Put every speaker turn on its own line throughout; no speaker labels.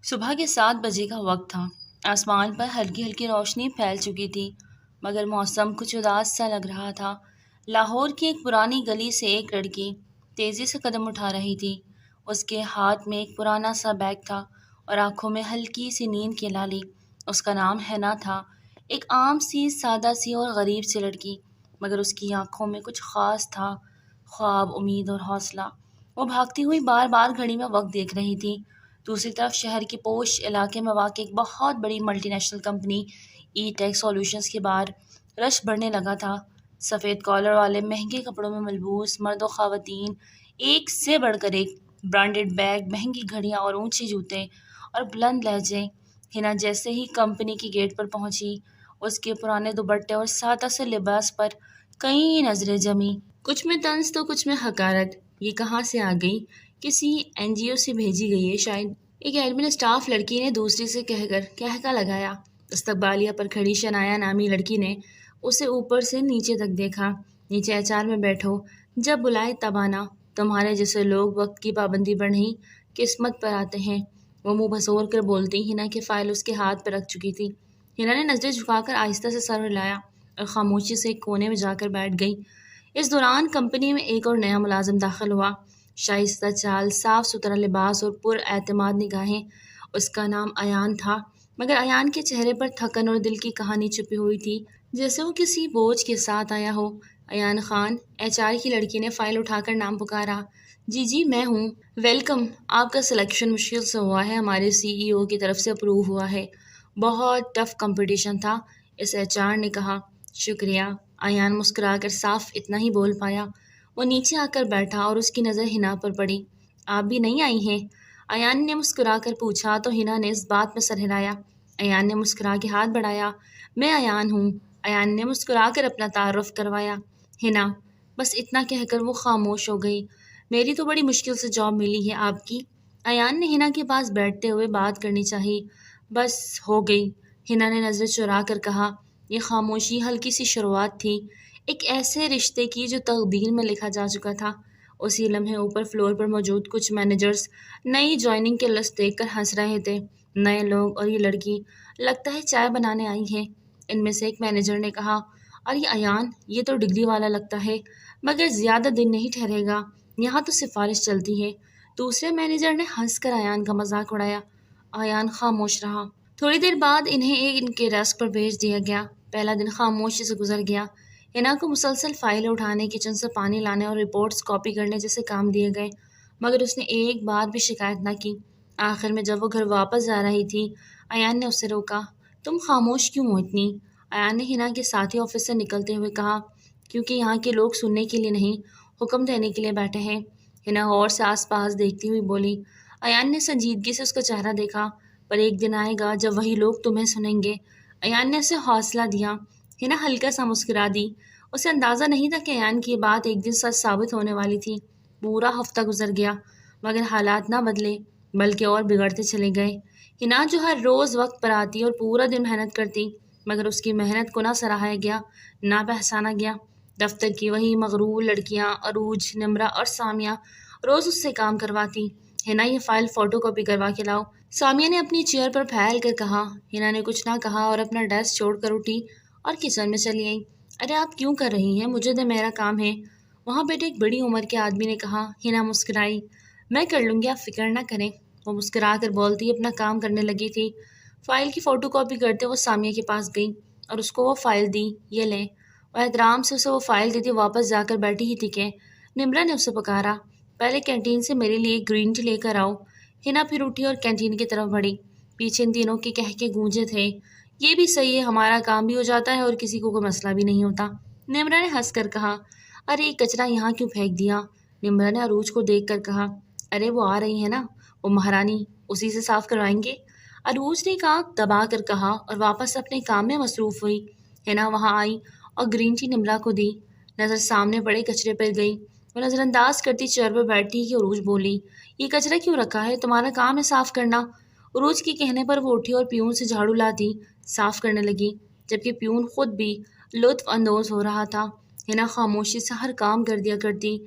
صبح کے 7 بجے کا وقت تھا۔ آسمان پر ہلکی ہلکی روشنی پھیل چکی تھی، مگر موسم کچھ اداس سا لگ رہا تھا۔ لاہور کی ایک پرانی گلی سے ایک لڑکی تیزی سے قدم اٹھا رہی تھی۔ اس کے ہاتھ میں ایک پرانا سا بیگ تھا اور آنکھوں میں ہلکی سی نیند کی لالی۔ اس کا نام حنا تھا، ایک عام سی، سادہ سی اور غریب سی لڑکی، مگر اس کی آنکھوں میں کچھ خاص تھا، خواب، امید اور حوصلہ۔ وہ بھاگتی ہوئی بار بار گھڑی میں وقت دیکھ رہی تھی۔ دوسری طرف شہر کے پوش علاقے میں واقع ایک بہت بڑی ملٹی نیشنل کمپنی ای ٹیک سولوشنز کے باہر رش بڑھنے لگا تھا۔ سفید کالر والے مہنگے کپڑوں میں ملبوس مرد و خواتین، ایک سے بڑھ کر ایک، برانڈڈ بیگ، مہنگی گھڑیاں اور اونچے جوتے اور بلند لہجے۔ حنا جیسے ہی کمپنی کی گیٹ پر پہنچی، اس کے پرانے دوپٹے اور سادہ سے لباس پر کئی نظریں جمی، کچھ میں طنز تو کچھ میں حقارت۔ یہ کہاں سے آ گئی؟ کسی NGO سے بھیجی گئی ہے شاید، ایک ایڈمن اسٹاف لڑکی نے دوسری سے کہہ کر کہکا لگایا۔ استقبالیہ پر کھڑی شنایا نامی لڑکی نے اسے اوپر سے نیچے تک دیکھا۔ نیچے HR میں بیٹھو، جب بلائے تب آنا، تمہارے جیسے لوگ وقت کی پابندی پر نہیں، قسمت پر آتے ہیں، وہ منہ بھسور کر بولتی۔ حنا کی فائل اس کے ہاتھ پر رکھ چکی تھی۔ حنا نے نظریں جھکا کر آہستہ سے سر ہلایا اور خاموشی سے ایک کونے میں جا کر بیٹھ گئی۔ اس دوران کمپنی میں ایک اور نیا ملازم داخل ہوا، شائستہ چال، صاف ستھرا لباس اور پر اعتماد نگاہیں۔ اس کا نام ایان تھا، مگر ایان کے چہرے پر تھکن اور دل کی کہانی چھپی ہوئی تھی، جیسے وہ کسی بوجھ کے ساتھ آیا ہو۔ ایان خان، HR کی لڑکی نے فائل اٹھا کر نام پکارا۔ جی میں ہوں۔ ویلکم، آپ کا سلیکشن مشکل سے ہوا ہے، ہمارے CEO کی طرف سے اپروو ہوا ہے۔ بہت ٹف کمپٹیشن تھا، اس HR نے کہا۔ شکریہ، ایان مسکرا کر صاف اتنا ہی بول پایا۔ وہ نیچے آ کر بیٹھا اور اس کی نظر حنا پر پڑی۔ آپ بھی نہیں آئی ہیں؟ ایان نے مسکرا کر پوچھا تو حنا نے اس بات میں سر ہلایا۔ ایان نے مسکرا کے ہاتھ بڑھایا۔ میں ایان ہوں، ایان نے مسکرا کر اپنا تعارف کروایا۔ حنا، بس اتنا کہہ کر وہ خاموش ہو گئی۔ میری تو بڑی مشکل سے جاب ملی ہے، آپ کی؟ ایان نے حنا کے پاس بیٹھتے ہوئے بات کرنی چاہی۔ بس ہو گئی، حنا نے نظر چرا کر کہا۔ یہ خاموشی ہلکی سی شروعات تھی، ایک ایسے رشتے کی جو تقدیر میں لکھا جا چکا تھا۔ اسی لمحے اوپر فلور پر موجود کچھ مینیجرز نئی جوائننگ کے لسٹ دیکھ کر ہنس رہے تھے۔ نئے لوگ اور یہ لڑکی، لگتا ہے چائے بنانے آئی ہے، ان میں سے ایک مینیجر نے کہا۔ اور یہ ایان، یہ تو ڈگری والا لگتا ہے، مگر زیادہ دن نہیں ٹھہرے گا، یہاں تو سفارش چلتی ہے۔ دوسرے مینیجر نے ہنس کر ایان کا مذاق اڑایا۔ ایان خاموش رہا۔ تھوڑی دیر بعد انہیں ان کے ڈیسک پر بھیج دیا گیا۔ پہلا دن خاموشی سے گزر گیا۔ حنا کو مسلسل فائلیں اٹھانے، کچن سے پانی لانے اور رپورٹس کاپی کرنے جیسے کام دیے گئے، مگر اس نے ایک بار بھی شکایت نہ کی۔ آخر میں جب وہ گھر واپس جا رہی تھی، ایان نے اسے روکا۔ تم خاموش کیوں ہو اتنی؟ ایان نے حنا کے ساتھی آفس سے نکلتے ہوئے کہا۔ کیونکہ یہاں کے لوگ سننے کے لیے نہیں، حکم دینے کے لیے بیٹھے ہیں، حنا غور سے آس پاس دیکھتی ہوئی بولی۔ ایان نے سنجیدگی سے اس کا چہرہ دیکھا۔ پر ایک دن آئے گا جب وہی لوگ تمہیں سنیں گے، ایان نے اسے حوصلہ دیا۔ حنا ہلکا سا مسکرا دی۔ اسے اندازہ نہیں تھا کہ ایان کی یہ بات ایک دن سچ ثابت ہونے والی تھی۔ پورا ہفتہ گزر گیا، مگر حالات نہ بدلے، بلکہ اور بگڑتے چلے گئے۔ حنا جو ہر روز وقت پر آتی اور پورا دن محنت کرتی، مگر اس کی محنت کو نہ سراہا گیا، نہ پہچانا گیا۔ دفتر کی وہی مغرور لڑکیاں، عروج، نمرہ اور سامیہ، روز اس سے کام کرواتی۔ حنا، یہ فائل فوٹو کاپی کروا کے لاؤ، سامیہ نے اپنی چیئر پر پھیل کر کہا۔ حنا نے کچھ نہ کہا اور اپنا ڈیسک چھوڑ کر اٹھی اور کچن میں چلی آئی۔ ارے آپ کیوں کر رہی ہیں؟ مجھے تو میرا کام ہے، وہاں بیٹھے ایک بڑی عمر کے آدمی نے کہا۔ حنا مسکرائی۔ میں کر لوں گی، آپ فکر نہ کریں، وہ مسکرا کر بولتی اپنا کام کرنے لگی تھی۔ فائل کی فوٹو کاپی کرتے وہ سامیہ کے پاس گئی اور اس کو وہ فائل دی۔ یہ لیں۔ وہ احترام سے اسے وہ فائل دیتی واپس جا کر بیٹھی ہی تھی کہ نمرہ نے اسے پکارا۔ پہلے کینٹین سے میرے لیے ایک گرین ٹی لے کر آؤ۔ حنا پھر اٹھی اور کینٹین کی طرف بڑھی۔ پیچھے ان تینوں کے کہکے گونجے تھے۔ یہ بھی صحیح ہے، ہمارا کام بھی ہو جاتا ہے اور کسی کو کوئی مسئلہ بھی نہیں ہوتا، نمرہ نے ہنس کر کہا۔ ارے یہ کچرا یہاں کیوں پھینک دیا؟ نمرہ نے عروج کو دیکھ کر کہا۔ ارے وہ آ رہی ہے نا، وہ مہارانی، اسی سے صاف کروائیں گے، عروج نے ایک آنکھ دبا کر کہا اور واپس اپنے کام میں مصروف ہوئی۔ حنا وہاں آئی اور گرین ٹی نمرہ کو دی۔ نظر سامنے پڑے کچرے پر گئی۔ وہ نظر انداز کرتی چیئر پر بیٹھی کہ عروج بولی، یہ کچرا کیوں رکھا ہے؟ تمہارا کام ہے صاف کرنا۔ عروج کے کہنے پر وہ اٹھی اور پیون سے جھاڑو لاتی صاف کرنے لگی، جبکہ پیون خود بھی لطف اندوز ہو رہا تھا۔ حنا خاموشی سے ہر کام کر دیا کرتی،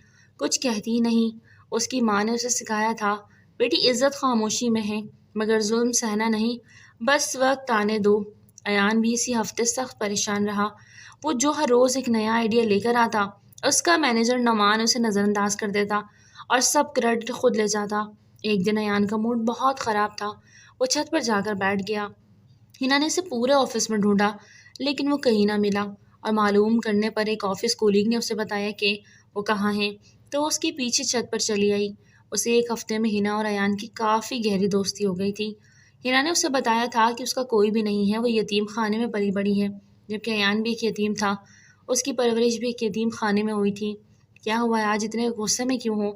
کچھ کہتی ہی نہیں۔ اس کی ماں نے اسے سکھایا تھا، بیٹی عزت خاموشی میں ہے، مگر ظلم سہنا نہیں، بس وقت آنے دو۔ ایان بھی اسی ہفتے سخت پریشان رہا۔ وہ جو ہر روز ایک نیا آئیڈیا لے کر آتا، اس کا مینیجر نعمان اسے نظر انداز کر دیتا اور سب کریڈٹ خود لے جاتا۔ ایک دن ایان کا موڈ بہت خراب تھا۔ وہ چھت پر جا کر بیٹھ گیا۔ ہنا نے اسے پورے آفس میں ڈھونڈا لیکن وہ کہیں نہ ملا، اور معلوم کرنے پر ایک آفس کولیگ نے اسے بتایا کہ وہ کہاں ہے، تو اس کے پیچھے چھت پر چلی آئی۔ اسے ایک ہفتے میں ہنا اور ایان کی کافی گہری دوستی ہو گئی تھی۔ ہنا نے اسے بتایا تھا کہ اس کا کوئی بھی نہیں ہے، وہ یتیم خانے میں پلی بڑی ہے، جبکہ ایان بھی ایک یتیم تھا۔ اس کی پرورش بھی ایک یتیم خانے میں ہوئی تھی۔ کیا ہوا ہے آج اتنے غصے میں کیوں ہو؟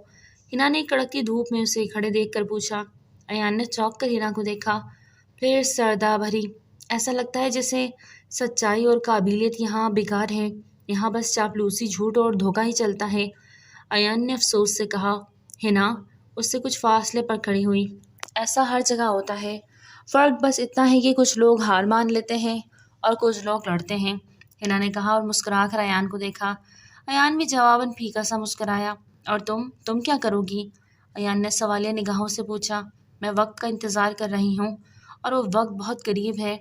ہنا نے کڑکتی دھوپ میں اسے کھڑے دیکھ کر پوچھا۔ ایان نے چونک کر ہنا کو دیکھا، پھر سردا بھری۔ ایسا لگتا ہے جیسے سچائی اور قابلیت یہاں بیکار ہے، یہاں بس چاپلوسی، جھوٹ اور دھوکہ ہی چلتا ہے، ایان نے افسوس سے کہا۔ ہنا اس سے کچھ فاصلے پر کھڑی ہوئی۔ ایسا ہر جگہ ہوتا ہے، فرق بس اتنا ہے کہ کچھ لوگ ہار مان لیتے ہیں اور کچھ لوگ لڑتے ہیں، ہنا نے کہا اور مسکرا کر ایان کو دیکھا۔ ایان بھی جواباً پھیکا سا مسکرایا۔ اور تم کیا کرو گی؟ ایان نے سوالیہ نگاہوں سے پوچھا۔ میں وقت کا انتظار کر رہی ہوں، اور وہ وقت بہت قریب ہے،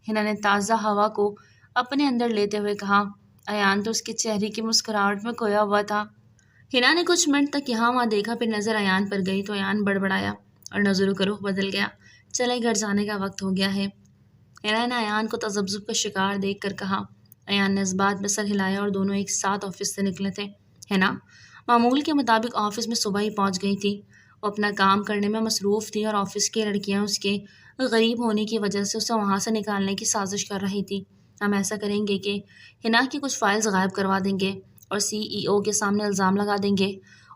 ہنا نے تازہ ہوا کو اپنے اندر لیتے ہوئے کہا۔ ایان تو اس کے چہرے کی مسکراہٹ میں کھویا ہوا تھا۔ ہنا نے کچھ منٹ تک یہاں وہاں دیکھا، پھر نظر ایان پر گئی تو ایان بڑبڑایا اور نظروں کا رخ بدل گیا۔ چلے گھر جانے کا وقت ہو گیا ہے، ہنا نے ایان کو تذبذب کا شکار دیکھ کر کہا۔ ایان نے اس بات میں سر ہلایا اور دونوں ایک ساتھ آفس سے نکلے تھے۔ ہنا معمول کے مطابق آفس میں صبح ہی پہنچ گئی تھی۔ وہ اپنا کام کرنے میں مصروف تھی اور آفس کی لڑکیاں اس کے غریب ہونے کی وجہ سے اسے وہاں سے نکالنے کی سازش کر رہی تھی۔ ہم ایسا کریں گے کہ ہنا کی کچھ فائلز غائب کروا دیں گے اور CEO کے سامنے الزام لگا دیں گے۔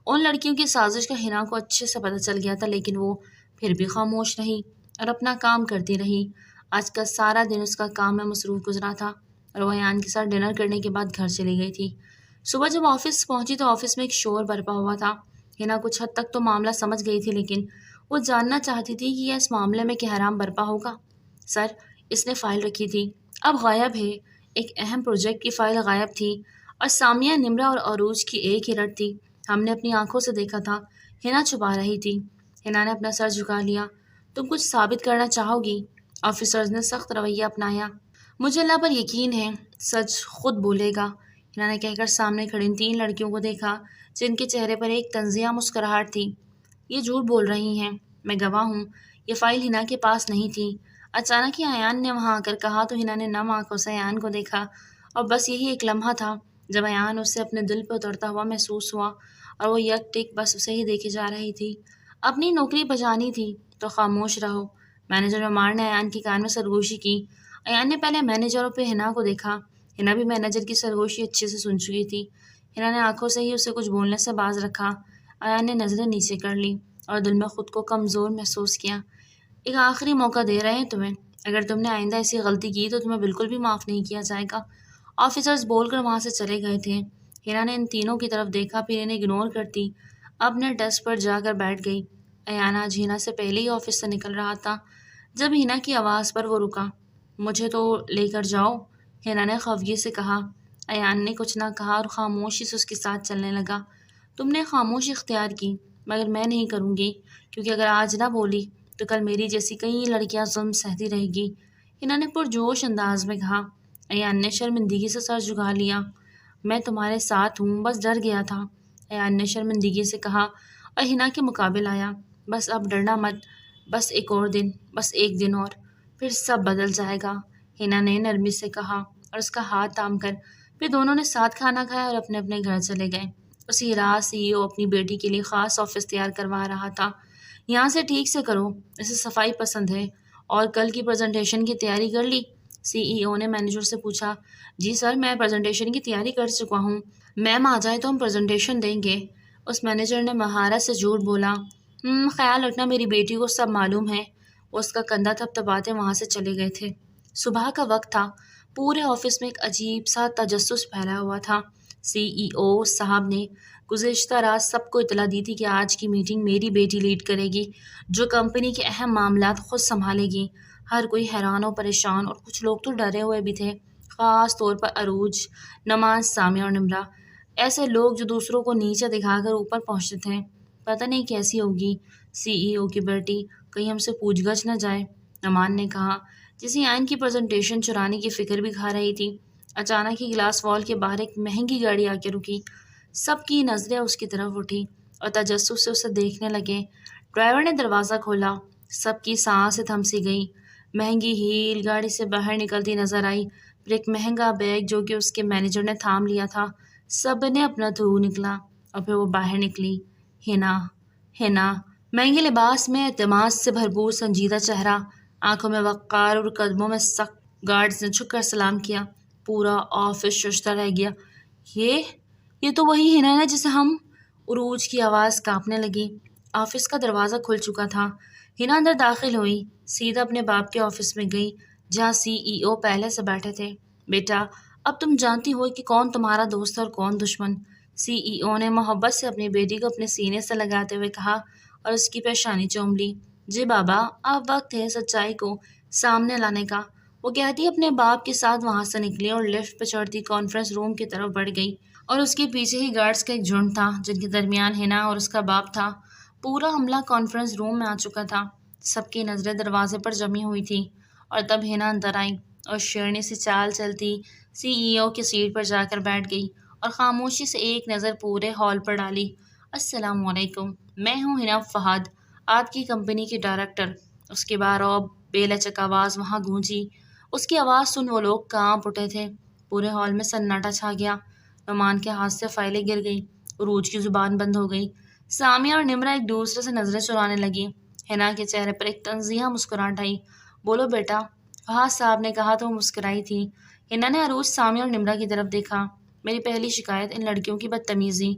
ان لڑکیوں کی سازش کا ہنا کو اچھے سے پتہ چل گیا تھا، لیکن وہ پھر بھی خاموش رہی اور اپنا کام کرتی رہی۔ آج کا سارا دن اس کا کام میں مصروف گزرا تھا اور وہ ایان کے ساتھ ڈنر کرنے کے بعد گھر چلی گئی تھی۔ صبح جب آفس پہنچی تو آفس میں ایک شور برپا ہوا تھا۔ ہنا کچھ حد تک تو معاملہ سمجھ گئی تھی، لیکن وہ جاننا چاہتی تھی کہ اس معاملے میں کیا حرام برپا ہوگا۔ سر، اس نے فائل رکھی تھی، اب غائب ہے۔ ایک اہم پروجیکٹ کی فائل غائب تھی اور سامیہ، نمرہ اور عروج کی ایک ہی رٹ تھی۔ ہم نے اپنی آنکھوں سے دیکھا تھا، ہنا چھپا رہی تھی۔ ہنا نے اپنا سر جھکا لیا۔ تم کچھ ثابت کرنا چاہو گی؟ آفیسرز نے سخت رویہ اپنایا۔ مجھے اللہ پر یقین ہے، سچ خود بولے گا، ہنا نے کہہ کر سامنے کھڑی 3 لڑکیوں کو دیکھا جن کے چہرے پر ایک طنزیہ مسکراہٹ تھی۔ یہ جھوٹ بول رہی ہیں، میں گواہ ہوں، یہ فائل ہنا کے پاس نہیں تھی۔ اچانک ہی ایان نے وہاں آ کر کہا تو ہنا نے نم آنکھوں سے ایان کو دیکھا، اور بس یہی ایک لمحہ تھا جب ایان اسے اپنے دل پہ اترتا ہوا محسوس ہوا، اور وہ یک ٹک بس اسے ہی دیکھے جا رہی تھی۔ اپنی نوکری بجانی تھی تو خاموش رہو، مینیجر عمار نے ایان کے کان میں سرگوشی کی۔ ایان نے پہلے مینیجر اور پھر ہنا کو دیکھا۔ ہنا بھی مینیجر کی سرگوشی اچھے سے سن چکی تھی۔ ہنا نے آنکھوں سے ہی اسے کچھ بولنے سے باز رکھا۔ ایان نے نظریں نیچے کر لی اور دل میں خود کو کمزور محسوس کیا۔ ایک آخری موقع دے رہے ہیں تمہیں، اگر تم نے آئندہ ایسی غلطی کی تو تمہیں بالکل بھی معاف نہیں کیا جائے گا۔ آفیسرز بول کر وہاں سے چلے گئے تھے۔ ہنا نے ان تینوں کی طرف دیکھا، پھر انہیں اگنور کرتی اپنے ڈیسک پر جا کر بیٹھ گئی۔ ایان آج ہنا سے پہلے ہی آفس سے نکل رہا تھا۔ جب ہنا کی آواز پر وہ رکا۔ مجھے تو لے کر جاؤ، ہنا نے خفگی سے کہا۔ ایان نے کچھ نہ کہا اور خاموشی سے اس کے ساتھ چلنے لگا۔ تم نے خاموشی اختیار کی، مگر میں نہیں کروں گی، کیونکہ اگر آج نہ بولی تو کل میری جیسی کئی لڑکیاں ظلم سہتی رہے گی، ہنا نے پرجوش انداز میں کہا۔ ایان نے شرمندگی سے سر جھکا لیا۔ میں تمہارے ساتھ ہوں، بس ڈر گیا تھا، ایان نے شرمندگی سے کہا اور ہنا کے مقابل آیا۔ بس اب ڈرنا مت، بس ایک اور دن، بس ایک دن اور، پھر سب بدل جائے گا، ہنا نے نرمی سے کہا اور اس کا ہاتھ تھام کر پھر دونوں نے ساتھ کھانا کھایا اور اپنے اپنے گھر چلے گئے۔ اسی رات CEO اپنی بیٹی کے لیے خاص آفس تیار کروا رہا تھا۔ یہاں سے ٹھیک سے کرو، اسے صفائی پسند ہے، اور کل کی پریزنٹیشن کی تیاری کر لی؟ CEO نے مینیجر سے پوچھا۔ جی سر، میں پریزنٹیشن کی تیاری کر چکا ہوں، میم آ جائے تو ہم پریزنٹیشن دیں گے، اس مینیجر نے مہارت سے جھوٹ بولا۔ خیال رکھنا، میری بیٹی کو سب معلوم ہے۔ وہ اس کا کندھا تھپتھپاتے وہاں سے چلے گئے تھے۔ صبح کا وقت تھا، پورے آفس میں ایک عجیب سا تجسس پھیلا ہوا تھا۔ CEO صاحب نے گزشتہ رات سب کو اطلاع دی تھی کہ آج کی میٹنگ میری بیٹی لیڈ کرے گی، جو کمپنی کے اہم معاملات خود سنبھالے گی۔ ہر کوئی حیران و پریشان، اور کچھ لوگ تو ڈرے ہوئے بھی تھے، خاص طور پر عروج، نماز، سامیہ اور نمرہ، ایسے لوگ جو دوسروں کو نیچے دکھا کر اوپر پہنچتے تھے۔ پتہ نہیں کیسی ہوگی، CEO کی بیٹی، کہیں ہم سے پوچھ گچھ نہ جائے، نعمان نے کہا، جسے آئین کی پریزنٹیشن چرانے کی فکر بھی کھا رہی تھی۔ اچانک ہی گلاس وال کے باہر ایک مہنگی گاڑی آ کے رکی۔ سب کی نظریں اس کی طرف اٹھی اور تجسس سے اسے دیکھنے لگے۔ ڈرائیور نے دروازہ کھولا، سب کی سانسیں تھم سی گئی۔ مہنگی ہیل گاڑی سے باہر نکلتی نظر آئی، پھر ایک مہنگا بیگ جو کہ اس کے مینیجر نے تھام لیا تھا۔ سب نے اپنا تھو نکلا اور پھر وہ باہر نکلی۔ ہنا مہنگے لباس میں اعتماد سے بھرپور سنجیدہ چہرہ، آنکھوں میں وقار اور قدموں میں سخت۔ گارڈز نے جھک کر سلام کیا۔ پورا آفس ششدر رہ گیا۔ یہ تو وہی ہنا ہے جسے ہم… عروج کی آواز کانپنے لگی۔ آفس کا دروازہ کھل چکا تھا۔ ہنا اندر داخل ہوئی، سیدھا اپنے باپ کے آفس میں گئی جہاں CEO پہلے سے بیٹھے تھے۔ بیٹا، اب تم جانتی ہو کہ کون تمہارا دوست اور کون دشمن، CEO نے محبت سے اپنی بیٹی کو اپنے سینے سے لگاتے ہوئے کہا اور اس کی پیشانی چوم لی۔ جی بابا، اب وقت ہے سچائی کو سامنے لانے کا، وہ کہتی اپنے باپ کے ساتھ وہاں سے نکلی اور لفٹ پہ چڑھتی کانفرنس روم کی طرف بڑھ گئی، اور اس کے پیچھے ہی گارڈز کا ایک جھنڈ تھا جن کے درمیان ہنا اور اس کا باپ تھا۔ پورا عملہ کانفرنس روم میں آ چکا تھا۔ سب کی نظریں دروازے پر جمی ہوئی تھیں اور تب ہنا اندر آئی اور شیرنی سی چال چلتی CEO کی سیٹ پر جا کر بیٹھ گئی اور خاموشی سے ایک نظر پورے ہال پر ڈالی۔ السلام علیکم، میں ہوں ہنا فہد، آپ کی کمپنی کی ڈائریکٹر۔ اس کی باروب بے لچک آواز وہاں گونجی۔ اس کی آواز سن وہ لوگ کانپ اٹھے تھے۔ پورے ہال میں سناٹا چھا گیا۔ نعمان کے ہاتھ سے فائلیں گر گئیں، عروج کی زبان بند ہو گئی۔ سامیہ اور نمرہ ایک دوسرے سے نظریں چرانے لگی۔ ہنا کے چہرے پر ایک تنزیہ مسکراہٹ آئی۔ بولو بیٹا، فہد صاحب نے کہا تو وہ مسکرائی تھی۔ ہنا نے عروج، سامیہ اور نمرہ کی طرف دیکھا۔ میری پہلی شکایت ان لڑکیوں کی بدتمیزی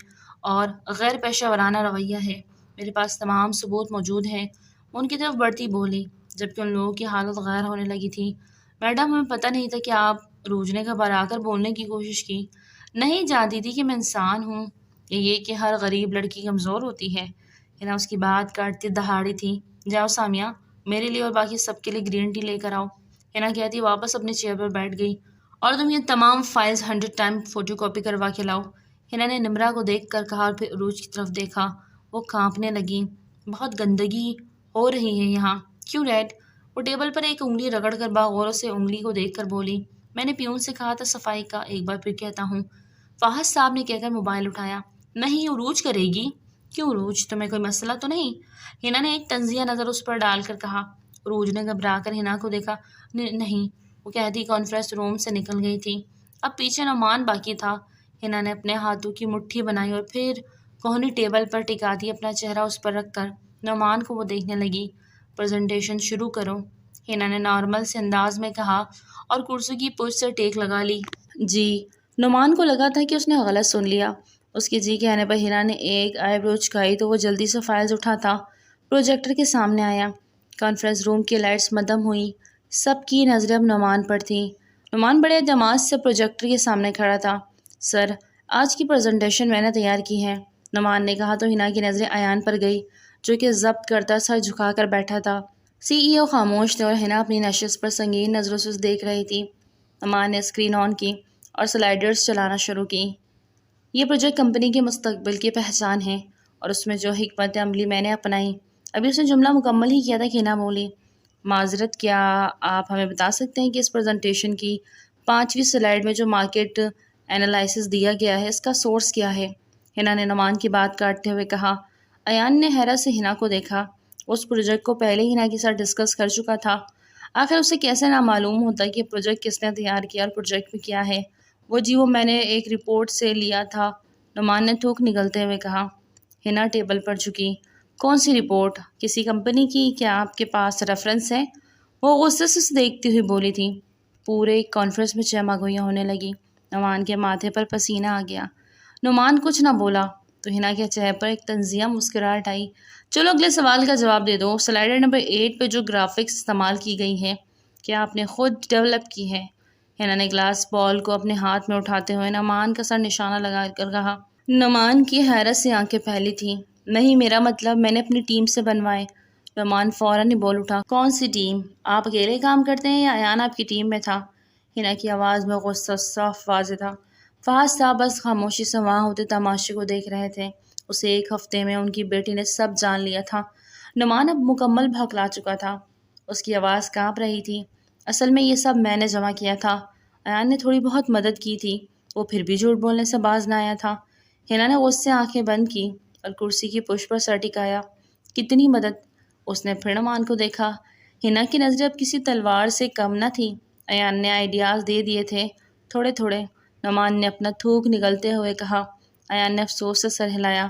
اور غیر پیشہ ورانہ رویہ ہے۔ میرے پاس تمام ثبوت موجود ہیں۔ ان کی طرف بڑھتی بولی جبکہ ان لوگوں کی حالت غیر ہونے لگی تھی۔ میڈم، ہمیں پتہ نہیں تھا کہ آپ… عروج نے گھبرا کر بولنے کی کوشش کی۔ نہیں جانتی تھی کہ میں انسان ہوں، یہ کہ ہر غریب لڑکی کمزور ہوتی ہے۔ ہنا اس کی بات کاٹتی دہاڑی تھی۔ جاؤ سامیہ، میرے لیے اور باقی سب کے لیے گرین ٹی لے کر آؤ، ہنا کہتی واپس اپنی چیئر پر بیٹھ گئی۔ اور تم یہ تمام فائلز 100 ٹائم فوٹو کاپی کروا کے لاؤ، ہنا نے نمرہ کو دیکھ کر کہا اور پھر عروج کی طرف دیکھا۔ وہ کانپنے لگی۔ بہت گندگی ہو رہی ہے یہاں۔ کیوں ڈیڈ؟ وہ ٹیبل پر ایک انگلی رگڑ کر باغور سے انگلی کو دیکھ کر بولی، میں نے پیون سے کہا تھا صفائی کا، ایک بار پھر کہتا ہوں۔ فہد صاحب نے کہہ کر موبائل اٹھایا۔ نہیں، عروج کرے گی۔ کیوں عروج، تمہیں کوئی مسئلہ تو نہیں؟ ہنا نے ایک تنزیہ نظر اس پر ڈال کر کہا۔ عروج نے گھبرا کر ہنا کو دیکھا۔ نہیں، وہ کہتی کانفرنس روم سے نکل گئی تھی۔ اب پیچھے نعمان باقی تھا۔ ہنا نے اپنے ہاتھوں کی مٹھی بنائی اور پھر کوہنی ٹیبل پر ٹکا دی، اپنا چہرہ اس پر رکھ کر نعمان کو وہ دیکھنے لگی۔ پریزنٹیشن شروع کرو، ہنا نے نارمل سے انداز میں کہا اور کرسی کی پشت سے ٹیک لگا لی۔ جی۔ نعمان کو لگا تھا کہ اس نے غلط سن لیا۔ اس کے جی کہنے پر ہنا نے ایک آئی برو جھکائی تو وہ جلدی سے فائلز اٹھاتا پروجیکٹر کے سامنے آیا۔ کانفرنس روم کی لائٹس مدھم ہوئیں۔ سب کی نظریں اب نعمان پر تھیں۔ نعمان بڑے اعتماد سے پروجیکٹر کے سامنے کھڑا تھا۔ سر، آج کی پریزنٹیشن میں نے تیار کی ہے، نعمان نے کہا تو ہنا کی نظریں ایان پر گئی جو کہ ضبط کرتا سر جھکا کر بیٹھا تھا۔ CEO خاموش تھے اور ہنا اپنی نشست پر سنگین نظروں سے دیکھ رہی تھی۔ نعمان نے اسکرین آن کی اور سلائیڈرز چلانا شروع کی۔ یہ پروجیکٹ کمپنی کے مستقبل کی پہچان ہے اور اس میں جو حکمت عملی میں نے اپنائی۔ ابھی اس نے جملہ مکمل ہی کیا تھا کہ ہنا بولی، معذرت، کیا آپ ہمیں بتا سکتے ہیں کہ اس پریزنٹیشن کی 5ویں سلائیڈ میں جو مارکیٹ انالائسس دیا گیا ہے اس کا سورس کیا ہے؟ ہنا نے نعمان کی بات کاٹتے ہوئے کہا۔ ایان نے حیرت سے ہنا کو دیکھا۔ اس پروجیکٹ کو پہلے ہی ہنا کے ساتھ ڈسکس کر چکا تھا۔ آخر اسے کیسے نہ معلوم ہوتا کہ پروجیکٹ کس نے تیار کیا اور پروجیکٹ میں کیا ہے؟ وہ میں نے ایک رپورٹ سے لیا تھا، نعمان نے تھوک نگلتے ہوئے کہا۔ ہنا ٹیبل پر جھکی۔ کون سی رپورٹ؟ کسی کمپنی کی؟ کیا آپ کے پاس ریفرنس ہے؟ وہ غصے سے دیکھتی ہوئی بولی تھی۔ پورے کانفرنس میں چہما گوئیاں ہونے لگی۔ نعمان کے ماتھے پر پسینہ آ گیا۔ نعمان کچھ نہ بولا تو ہنا کے چہرے پر ایک تنزیہ مسکراہٹ آئی۔ چلو اگلے سوال کا جواب دے دو۔ سلائیڈ نمبر 8 پہ جو گرافکس استعمال کی گئی ہے کیا آپ نے خود ڈیولپ کی ہے؟ ہنا نے گلاس بال کو اپنے ہاتھ میں اٹھاتے ہوئے نعمان کا سر نشانہ لگا کر کہا۔ نعمان کی حیرت سے آنکھیں پھیلی تھیں۔ نہیں، میرا مطلب میں نے اپنی ٹیم سے بنوائے۔ نعمان فوراً ہی بول اٹھا۔ کون سی ٹیم؟ آپ اکیلے کام کرتے ہیں یا ایان آپ کی ٹیم میں تھا؟ ہنا کی آواز میں غصہ صاف واضح تھا۔ فہد صاحب بس خاموشی سے وہاں ہوتے تماشے کو دیکھ رہے تھے۔ اسے ایک ہفتے میں ان کی بیٹی نے سب جان لیا تھا۔ نعمان اب مکمل بھوکلا چکا تھا، اس کی آواز کانپ رہی تھی۔ اصل میں یہ سب میں نے جمع کیا تھا، ایان نے تھوڑی بہت مدد کی تھی، وہ پھر بھی جھوٹ بولنے سے باز نہ آیا تھا۔ ہنا نے غصے سے آنکھیں بند کی اور کرسی کی پشت پر سر ٹکایا۔ کتنی مدد؟ اس نے پھر نعمان کو دیکھا۔ ہنا کی نظریں اب کسی تلوار سے کم نہ تھی۔ ایان نے آئیڈیاز دے دیے تھے، تھوڑے تھوڑے۔ نعمان نے اپنا تھوک نگلتے ہوئے کہا۔ ایان نے افسوس سے سر ہلایا۔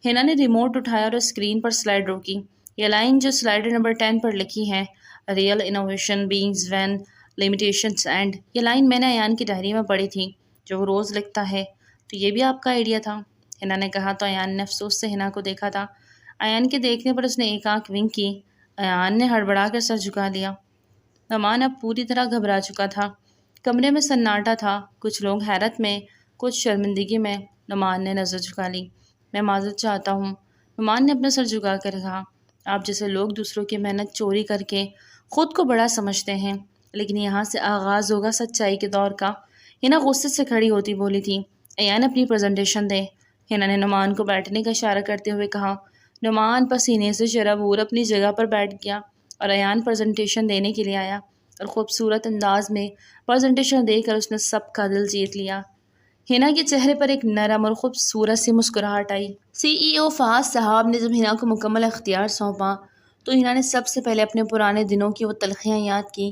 ہنا نے ریموٹ اٹھایا اور اسکرین پر سلائڈ روکی۔ یہ لائن جو سلائڈر نمبر 10 پر لکھی ہے، real innovation beings when limitations and, یہ لائن میں نے ایان کی ڈائری میں پڑھی تھی جو وہ روز لکھتا ہے۔ تو یہ بھی آپ کا آئیڈیا تھا؟ ہنا نے کہا تو ایان نے افسوس سے ہنا کو دیکھا تھا۔ ایان کے دیکھنے پر اس نے ایک آنکھ ونک کی۔ ایان نے ہڑبڑا کر سر جھکا لیا۔ نعمان اب پوری طرح گھبرا چکا تھا۔ کمرے میں سناٹا تھا، کچھ لوگ حیرت میں، کچھ شرمندگی میں۔ نعمان نے نظر جھکا لی۔ میں معذرت چاہتا ہوں، نعمان نے اپنا سر جھکا کر کہا۔ آپ جیسے لوگ دوسروں کی محنت چوری کر کے خود کو بڑا سمجھتے ہیں، لیکن یہاں سے آغاز ہوگا سچائی کے دور کا۔ ہنا غصے سے کھڑی ہوتی بولی تھی، ایان اپنی پریزنٹیشن دے۔ ہنا نے نعمان کو بیٹھنے کا اشارہ کرتے ہوئے کہا۔ نعمان پسینے سے شرابور اپنی جگہ پر بیٹھ گیا اور ایان پریزنٹیشن دینے کے لیے آیا اور خوبصورت انداز میں پریزنٹیشن دے کر اس نے سب کا دل جیت لیا۔ ہنا کے چہرے پر ایک نرم اور خوبصورت سی مسکراہٹ آئی۔ CEO فہد صاحب نے جب ہنا کو مکمل اختیار سونپا تو ہنا نے سب سے پہلے اپنے پرانے دنوں کی وہ تلخیاں یاد کی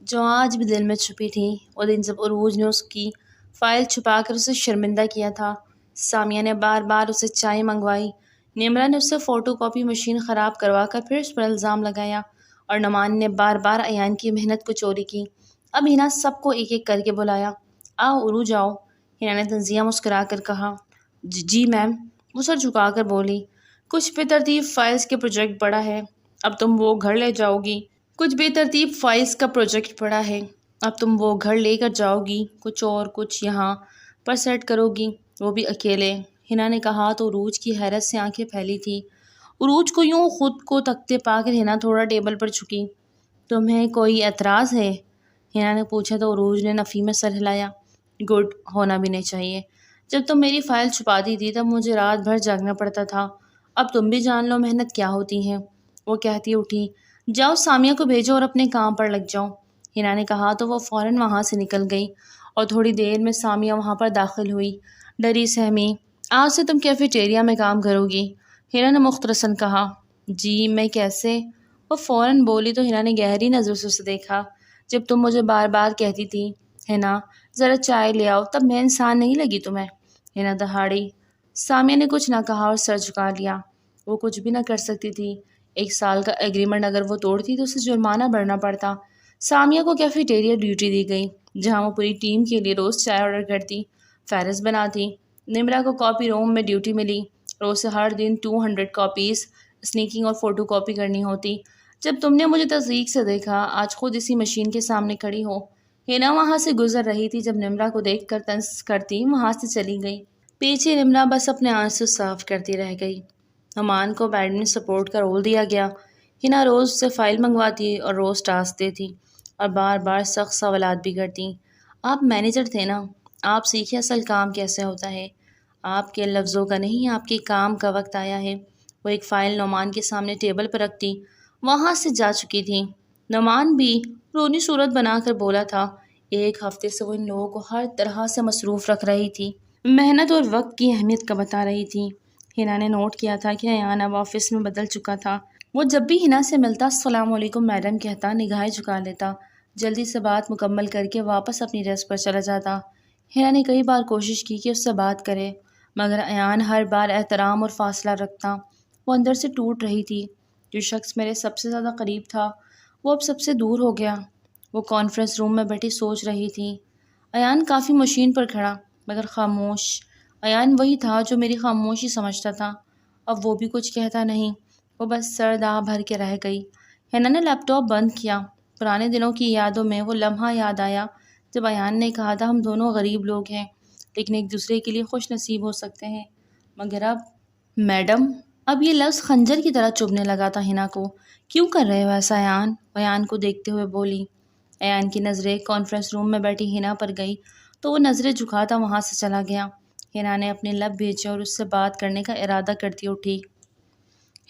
جو آج بھی دل میں چھپی تھیں۔ وہ دن جب عروج نے اس کی فائل چھپا کر اسے شرمندہ کیا تھا۔ سامیہ نے بار بار اسے چائے منگوائی، نمرا نے اس سے فوٹو کاپی مشین خراب کروا کر پھر اس پر الزام لگایا، اور نعمان نے بار بار ایان کی محنت کو چوری کی۔ اب ہنا سب کو ایک ایک کر کے بلایا۔ آؤ عروج آؤ، ہنا نے تنزیہ مسکرا کر کہا۔ جی میم، وہ سر جھکا کر بولی۔ کچھ بے ترتیب فائلز کے پروجیکٹ پڑا ہے، اب تم وہ گھر لے جاؤ گی۔ کچھ بے ترتیب فائلز کا پروجیکٹ پڑا ہے، اب تم وہ گھر لے کر جاؤ گی، کچھ اور کچھ یہاں پر سیٹ کرو گی، وہ بھی اکیلے۔ ہنا نے کہا تو عروج کی حیرت سے آنکھیں پھیلی تھی۔ عروج کو یوں خود کو تکتے پا کر ہنا تھوڑا ٹیبل پر جھکی۔ تمہیں کوئی اعتراض ہے؟ ہنا نے پوچھا تو عروج نے نفی میں سر ہلایا۔ گڈ، ہونا بھی نہیں چاہیے۔ جب تم میری فائل چھپاتی تھی تب مجھے رات بھر جاگنا پڑتا تھا، اب تم بھی جان لو محنت کیا ہوتی ہے۔ وہ کہتی اٹھی، جاؤ سامیہ کو بھیجو اور اپنے کام پر لگ جاؤ۔ ہنا نے کہا تو وہ فوراً وہاں سے نکل گئی اور تھوڑی دیر میں سامیہ وہاں پر داخل ہوئی، ڈری سہمی۔ آج سے تم کیفیٹیریا میں کام کرو گی، ہنا نے مختصراً کہا۔ جی میں کیسے؟ وہ فوراً بولی تو ہنا نے گہری نظر سے اسے دیکھا۔ جب تم مجھے بار بار کہتی تھی ہنا ذرا چائے لے آؤ، تب میں انسان نہیں لگی تمہیں؟ ہنا دہاڑی۔ سامیہ نے کچھ نہ کہا اور سر جھکا لیا۔ وہ کچھ بھی نہ کر سکتی تھی۔ 1 سال کا ایگریمنٹ اگر وہ توڑتی تو اسے جرمانہ بھرنا پڑتا۔ سامیہ کو کیفیٹیریا ڈیوٹی دی گئی جہاں وہ پوری ٹیم کے لیے روز چائے آرڈر کرتی، فہرست بناتی۔ نمرا کو کاپی روم میں ڈیوٹی ملی اور اسے ہر دن 200 کاپیز اسنیکنگ اور فوٹو کاپی کرنی ہوتی۔ جب تم نے مجھے تصدیق سے دیکھا، آج خود اسی مشین کے سامنے کھڑی ہو۔ ہنا وہاں سے گزر رہی تھی جب نمرا کو دیکھ کر طنز کرتی وہاں سے چلی گئی۔ پیچھے نمرا بس اپنے آنسو صاف کرتی رہ گئی۔ نعمان کو ایڈمن سپورٹ کا رول دیا گیا۔ ہنا روز سے فائل منگواتی اور روز ٹاسک دیتی اور بار بار سخت سوالات بھی کرتی۔ آپ مینیجر تھے نا، آپ سیکھے اصل کام کیسے ہوتا ہے۔ آپ کے لفظوں کا نہیں، آپ کے کام کا وقت آیا ہے۔ وہ ایک فائل نعمان کے سامنے ٹیبل پر رکھتی وہاں سے جا چکی تھی۔ نعمان بھی رونی صورت بنا کر بولا تھا، 1 ہفتے سے وہ ان لوگوں کو ہر طرح سے مصروف رکھ رہی تھی، محنت اور وقت کی اہمیت کا بتا رہی تھی۔ ہنا نے نوٹ کیا تھا کہ ایان اب آفس میں بدل چکا تھا۔ وہ جب بھی ہنا سے ملتا السلام علیکم میڈم کہتا، نگاہیں جھکا لیتا، جلدی سے بات مکمل کر کے واپس اپنی ڈیسک پر چلا جاتا۔ ہنا نے کئی بار کوشش کی کہ اس سے بات کرے، مگر ایان ہر بار احترام اور فاصلہ رکھتا۔ وہ اندر سے ٹوٹ رہی تھی۔ جو شخص میرے سب سے زیادہ قریب تھا وہ اب سب سے دور ہو گیا۔ وہ کانفرنس روم میں بیٹھی سوچ رہی تھی۔ ایان کافی مشین پر کھڑا مگر خاموش۔ ایان وہی تھا جو میری خاموشی سمجھتا تھا، اب وہ بھی کچھ کہتا نہیں، وہ بس سر داہ بھر کے رہ گئی۔ ہنا نے لیپ ٹاپ بند کیا۔ پرانے دنوں کی یادوں میں وہ لمحہ یاد آیا جب ایان نے کہا تھا، ہم دونوں غریب لوگ ہیں لیکن ایک دوسرے کے لیے خوش نصیب ہو سکتے ہیں، مگر اب میڈم، اب یہ لفظ خنجر کی طرح چبھنے لگا تھا ہنا کو۔ کیوں کر رہے ہو ایسا ایان؟ ایان کو دیکھتے ہوئے بولی۔ ایان کی نظریں کانفرنس روم میں بیٹھی ہنا پر گئی تو وہ نظریں جھکاتا وہاں سے چلا گیا۔ ہنا نے اپنے لب بھیجے اور اس سے بات کرنے کا ارادہ کرتی اٹھی۔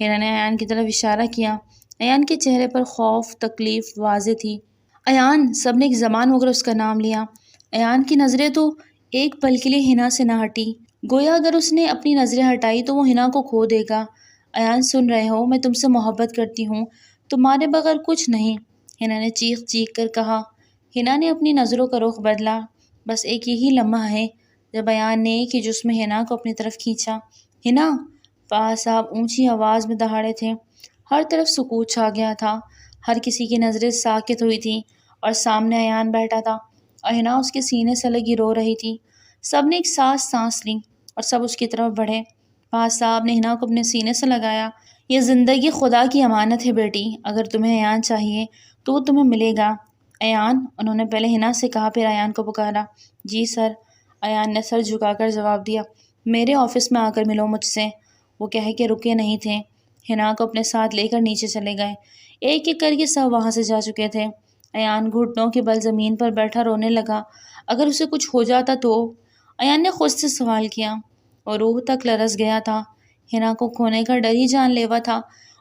ہنا نے ایان کی طرف اشارہ کیا۔ ایان کے چہرے پر خوف، تکلیف واضح تھی۔ ایان، سب نے ایک زبان ہو کر اس کا نام لیا۔ ایان کی نظریں تو ایک پل کے لیے ہنا سے نہ ہٹی، گویا اگر اس نے اپنی نظریں ہٹائی تو وہ ہنا کو کھو دے گا۔ ایان، سن رہے ہو، میں تم سے محبت کرتی ہوں، تمہارے بغیر کچھ نہیں، ہنا نے چیخ چیخ کر کہا۔ ہنا نے اپنی نظروں کا رخ بدلا۔ بس ایک یہی لمحہ ہے جب ایان نے ایک ہی جسم ہنا کو اپنی طرف کھینچا۔ ہنا! فہد صاحب اونچی آواز میں دہاڑے تھے۔ ہر طرف سکوت چھا گیا تھا، ہر کسی کی نظریں ساکت ہوئی تھیں، اور سامنے ایان بیٹھا تھا اور ہنا اس کے سینے سے لگی رو رہی تھی۔ سب نے ایک سانس لی اور سب اس کی طرف بڑھے۔ فہد صاحب نے ہنا کو اپنے سینے سے لگایا۔ یہ زندگی خدا کی امانت ہے بیٹی، اگر تمہیں ایان چاہیے تو وہ تمہیں ملے گا۔ ایان، انہوں نے پہلے ہنا سے کہا، پھر ایان کو پکارا۔ جی سر، ایان نے سر جھکا کر جواب دیا۔ میرے آفس میں آ کر ملو مجھ سے، وہ کہہ کے رکے نہیں تھے۔ ہنا کو اپنے ساتھ لے کر نیچے چلے گئے۔ ایک ایک کر کے سب وہاں سے جا چکے تھے۔ ایان گھٹنوں کے بل زمین پر بیٹھا رونے لگا۔ اگر اسے کچھ ہو جاتا تو؟ ایان نے خود سے سوال کیا، اور روح تک لرز گیا تھا۔ ہنا کو کھونے کا ڈر ہی جان لیوا تھا۔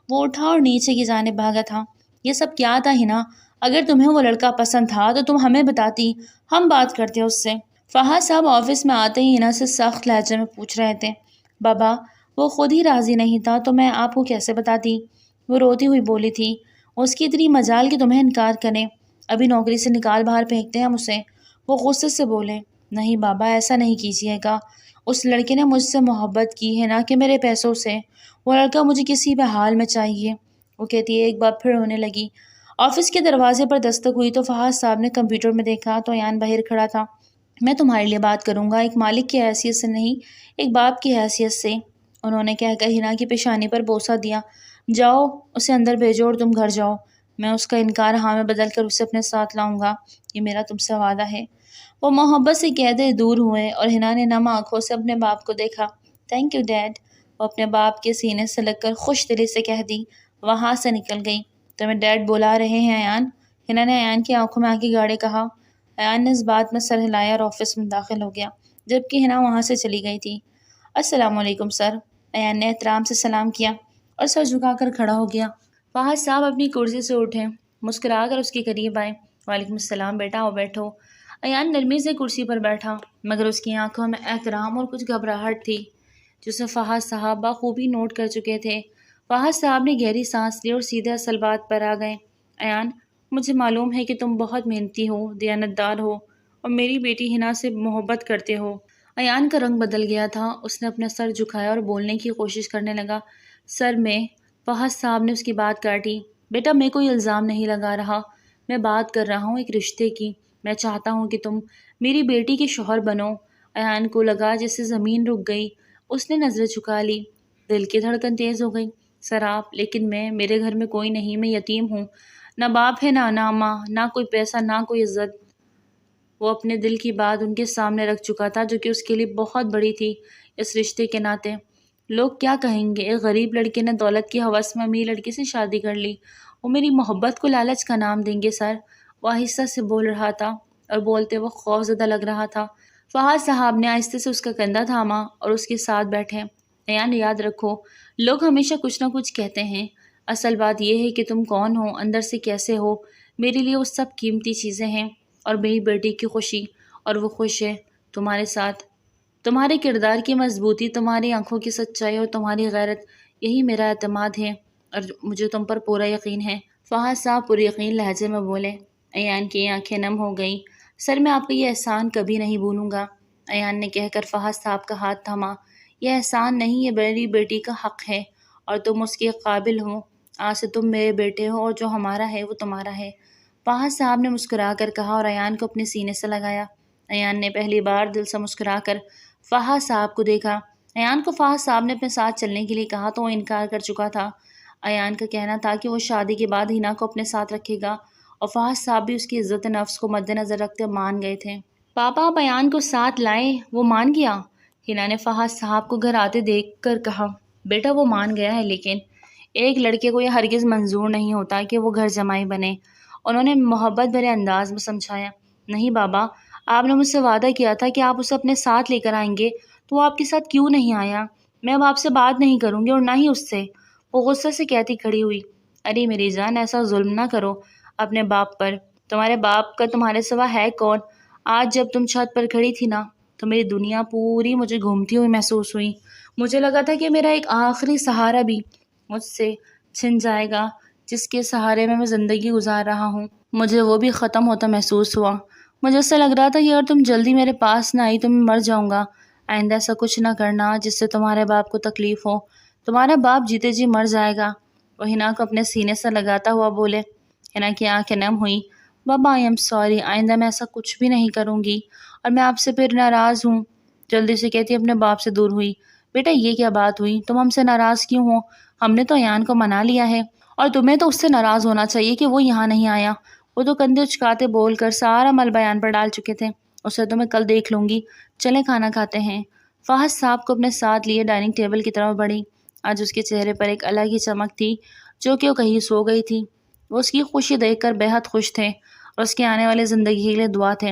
وہ اٹھا اور نیچے کی جانب بھاگا تھا۔ یہ سب کیا تھا ہنا؟ اگر تمہیں وہ لڑکا پسند تھا تو تم ہمیں بتاتی، ہم بات کرتے اس سے۔ فہد صاحب آفس میں آتے ہی ہنا سے سخت لہجے میں پوچھ رہے تھے۔ بابا، وہ خود ہی راضی نہیں تھا تو میں آپ کو کیسے بتاتی؟ وہ روتی ہوئی بولی تھی۔ اس کی اتنی مجال کہ تمہیں انکار کریں، ابھی نوکری سے نکال باہر پھینکتے ہیں ہم اسے۔ وہ غصے سے بولے۔ نہیں بابا، ایسا نہیں کیجیے گا، اس لڑکے نے مجھ سے محبت کی ہے، نہ کہ میرے پیسوں سے۔ وہ لڑکا مجھے کسی بھی حال میں چاہیے، وہ کہتی ہے۔ ایک بار پھر رونے لگی۔ آفس کے دروازے پر دستک ہوئی تو فہد صاحب نے کمپیوٹر میں دیکھا تو ایان باہر کھڑا تھا۔ میں تمہارے لیے بات کروں گا، ایک مالک کی حیثیت سے نہیں، ایک باپ کی حیثیت سے، انہوں نے کہہ کر ہنا کی پیشانی پر بوسہ دیا۔ جاؤ، اسے اندر بھیجو اور تم گھر جاؤ، میں اس کا انکار ہاں میں بدل کر اسے اپنے ساتھ لاؤں گا، یہ میرا تم سے وعدہ ہے۔ وہ محبت سے کہتے دور ہوئے اور ہنا نے نم آنکھوں سے اپنے باپ کو دیکھا۔ تھینک یو ڈیڈ، وہ اپنے باپ کے سینے سے لگ کر خوش دلی سے کہہ دی، وہاں سے نکل گئی۔ تمہیں ڈیڈ بلا رہے ہیں ایان، ہنا نے ایان کی آنکھوں میں آنکھیں گاڑے کہا۔ ایان نے اس بات میں سر ہلایا اور آفس میں داخل ہو گیا، جبکہ ہنا وہاں سے چلی گئی تھی۔ السلام علیکم سر، ایان نے احترام سے سلام کیا اور سر جھکا کر کھڑا ہو گیا۔ فہد صاحب اپنی کرسی سے اٹھے، مسکرا کر اس کے قریب آئے۔ وعلیکم السلام بیٹا، آؤ بیٹھو۔ ایان نرمی سے کرسی پر بیٹھا، مگر اس کی آنکھوں میں احترام اور کچھ گھبراہٹ تھی جسے فہد صاحب بخوبی نوٹ کر چکے تھے۔ فہد صاحب نے گہری سانس لی اور سیدھے اصل بات پر آ گئے۔ ایان، مجھے معلوم ہے کہ تم بہت محنتی ہو، دیانتدار ہو اور میری بیٹی ہنا سے محبت کرتے ہو۔ ایان کا رنگ بدل گیا تھا، اس نے اپنا سر جھکایا اور بولنے کی کوشش کرنے لگا۔ سر میں، فہد صاحب نے اس کی بات کاٹی۔ بیٹا، میں کوئی الزام نہیں لگا رہا، میں بات کر رہا ہوں ایک رشتے کی۔ میں چاہتا ہوں کہ تم میری بیٹی کے شوہر بنو۔ ایان کو لگا جیسے زمین رک گئی، اس نے نظریں جھکا لی، دل کی دھڑکن تیز ہو گئی۔ سر آپ، لیکن میرے گھر میں کوئی نہیں، میں یتیم ہوں، نہ باپ ہے نہ ماں، نہ کوئی پیسہ نہ کوئی عزت۔ وہ اپنے دل کی بات ان کے سامنے رکھ چکا تھا جو کہ اس کے لیے بہت بڑی تھی اس رشتے کے ناطے۔ لوگ کیا کہیں گے؟ ایک غریب لڑکے نے دولت کی ہوس میں امیر لڑکی سے شادی کر لی، وہ میری محبت کو لالچ کا نام دیں گے سر؟ وہ آہستہ سے بول رہا تھا اور بولتے وقت خوف زدہ لگ رہا تھا۔ فہد صاحب نے آہستہ سے اس کا کندھا تھاما اور اس کے ساتھ بیٹھے۔ ایان، یاد رکھو، لوگ ہمیشہ کچھ نہ کچھ کہتے ہیں، اصل بات یہ ہے کہ تم کون ہو، اندر سے کیسے ہو، میرے لیے وہ سب قیمتی چیزیں ہیں، اور میری بیٹی کی خوشی، اور وہ خوش ہے تمہارے ساتھ۔ تمہارے کردار کی مضبوطی، تمہاری آنکھوں کی سچائی اور تمہاری غیرت، یہی میرا اعتماد ہے اور مجھے تم پر پورا یقین ہے۔ فہد صاحب پر یقین لہجے میں بولے۔ ایان کی آنکھیں نم ہو گئیں۔ سر، میں آپ کا یہ احسان کبھی نہیں بھولوں گا، ایان نے کہہ کر فہد صاحب کا ہاتھ تھاما۔ یہ احسان نہیں، یہ میری بیٹی کا حق ہے اور تم اس کے قابل ہو۔ آج سے تم میرے بیٹے ہو اور جو ہمارا ہے وہ تمہارا ہے، فہد صاحب نے مسکرا کر کہا اور ایان کو اپنے سینے سے لگایا۔ ایان نے پہلی بار دل سے مسکرا کر فہد صاحب کو دیکھا۔ ایان کو فہد صاحب نے اپنے ساتھ چلنے کے لیے کہا تو وہ انکار کر چکا تھا۔ ایان کا کہنا تھا کہ وہ شادی کے بعد ہنا کو اپنے ساتھ رکھے گا، اور فہد صاحب بھی اس کی عزت نفس کو مد نظر رکھتے مان گئے تھے۔ پاپا، آپ ایان کو ساتھ لائیں، وہ مان گیا، ہنا نے فہد صاحب کو گھر آتے دیکھ کر کہا۔ بیٹا، وہ مان گیا ہے، لیکن ایک لڑکے کو یہ ہرگز منظور نہیں ہوتا کہ وہ گھر جمائی بنے، انہوں نے محبت بھرے انداز میں سمجھایا۔ نہیں بابا، آپ نے مجھ سے وعدہ کیا تھا کہ آپ اسے اپنے ساتھ لے کر آئیں گے، تو وہ آپ کے ساتھ کیوں نہیں آیا؟ میں اب آپ سے بات نہیں کروں گی اور نہ ہی اس سے، وہ غصے سے کہتی کھڑی ہوئی، ارے میری جان، ایسا ظلم نہ کرو اپنے باپ پر۔ تمہارے باپ کا تمہارے سوا ہے کون؟ آج جب تم چھت پر کھڑی تھی نا تو میری دنیا پوری مجھے گھومتی ہوئی محسوس ہوئی۔ مجھے لگا تھا کہ میرا ایک آخری سہارا بھی مجھ سے چھن جائے گا، جس کے سہارے میں زندگی گزار رہا ہوں، مجھے وہ بھی ختم ہوتا محسوس ہوا۔ مجھے ایسا لگ رہا تھا کہ اگر تم جلدی میرے پاس نہ آئی تو میں مر جاؤں گا۔ آئندہ ایسا کچھ نہ کرنا جس سے تمہارے باپ کو تکلیف ہو۔ تمہارا باپ جیتے جی مر جائے گا۔ وہ ہنا کو اپنے سینے سے لگاتا ہوا بولے۔ ہنا کی آنکھیں نم ہوئیں۔ بابا آئی ایم سوری، آئندہ میں ایسا کچھ بھی نہیں کروں گی، اور میں آپ سے پھر ناراض ہوں۔ جلدی سے کہتی اپنے باپ سے دور ہوئی۔ بیٹا یہ کیا بات ہوئی؟ تم ہم سے ناراض کیوں ہو؟ ہم نے تو ایان کو منا لیا ہے، اور تمہیں تو اس سے ناراض ہونا چاہیے کہ وہ یہاں نہیں آیا۔ وہ تو کندھے اچکاتے بول کر سارا مل بیان پر ڈال چکے تھے۔ اسے تو میں کل دیکھ لوں گی، چلیں کھانا کھاتے ہیں۔ فہد صاحب کو اپنے ساتھ لیے ڈائننگ ٹیبل کی طرف بڑھی۔ آج اس کے چہرے پر ایک الگ ہی چمک تھی، جو کہ وہ کہیں سو گئی تھی۔ وہ اس کی خوشی دیکھ کر بے حد خوش تھے، اور اس کے آنے والے زندگی کے لیے دعا تھے۔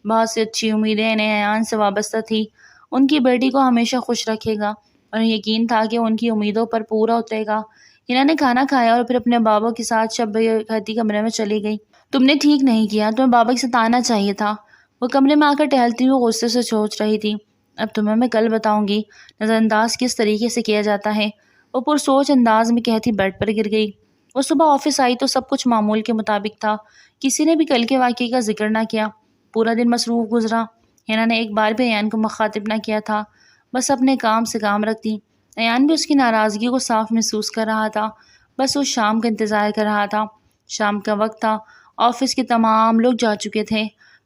بہت سی اچھی امیدیں انہیں ایان سے وابستہ تھی۔ ان کی بیٹی کو ہمیشہ خوش رکھے گا، اور یقین تھا کہ ان کی امیدوں پر پورا اترے گا۔ ہنا نے کھانا کھایا اور پھر اپنے بابا کے ساتھ شب بخیتی کمرے میں چلی گئی۔ تم نے ٹھیک نہیں کیا، تمہیں بابا کے ساتھ آنا چاہیے تھا۔ وہ کمرے میں آ کر ٹہلتی ہوئی غصے سے سوچ رہی تھی۔ اب تمہیں میں کل بتاؤں گی نظر انداز کس طریقے سے کیا جاتا ہے، وہ پرسوچ انداز میں کہتی بیڈ پر گر گئی۔ وہ صبح آفس آئی تو سب کچھ معمول کے مطابق تھا۔ کسی نے بھی کل کے واقعے کا ذکر نہ کیا۔ پورا دن مصروف گزرا۔ ہنا نے ایک بار بھی ایان کو مخاطب نہ کیا تھا، بس اپنے کام سے کام رکھتی۔ ایان بھی اس کی ناراضگی کو صاف محسوس کر رہا تھا، بس وہ شام کا انتظار کر رہا تھا۔ شام کا وقت تھا، آفس کے تمام لوگ جا چکے تھے۔